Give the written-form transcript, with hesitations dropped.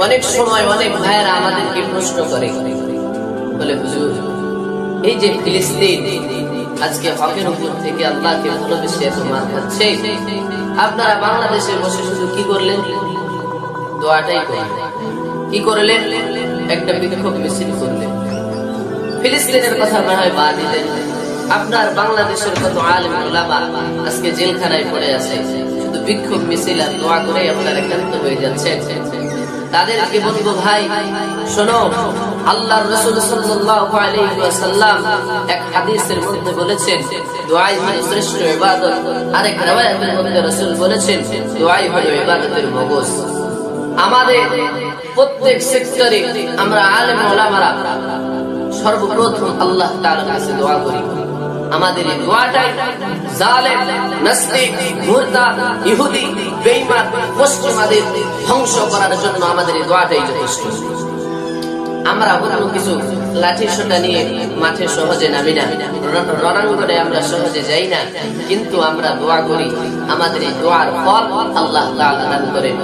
অনেক সময় অনেক ভাইয়েরা আমাদেরকে প্রশ্ন করে, বলে হুজুর এই যে ফিলিস্তিন আজকে হকের উপর থেকে আল্লাহকে ভালোবেসে এত মার খাচ্ছে, আপনারা বাংলাদেশে বসে শুধু কি করলেন? দোয়াটাই করলেন। কি করলেন? একটা বিক্ষোভ মিছিল করলেন। ফিলিস্তিনের কথা না হয় বাদ দিলেন, আপনার বাংলাদেশের কত আলেম ওলামা আজকে জেলখানায় পড়ে আছে, শুধু বিক্ষোভ মিছিল আর দোয়া করে আপনারা ক্ষান্ত হয়ে যাচ্ছেন। তাদেরকে বলবো, ভাই শোনো, আল্লাহর রাসূল সাল্লাল্লাহু আলাইহি ওয়াসাল্লাম এক হাদিসের মধ্যে বলেছেন দোয়াই হলো শ্রেষ্ঠ ইবাদত। আরেক riwayতের মধ্যে রাসূল বলেছেন দোয়াই হলো ইবাদতের মগজ। আমাদের প্রত্যেক সেক্টরে আমরা আলেম ওলামারা সর্বপ্রথম আল্লাহ তাআলার কাছে দোয়া করি। আমাদের এই দোয়াটাই জালেম, নাস্তিক, মুরতাদ, ইহুদি, বেঈমান, পশ্চিমাদের ধ্বংস করার জন্য আমাদের এই দোয়াটাই যথেষ্ট। আমরা অন্য কিছু লাঠি সোটা নিয়ে মাঠে সহজে নামি না, রণাঙ্গনে আমরা সহজে যাই না, কিন্তু আমরা দোয়া করি। আমাদের এই দোয়ার ফল আল্লাহ তাআলা দান করেন।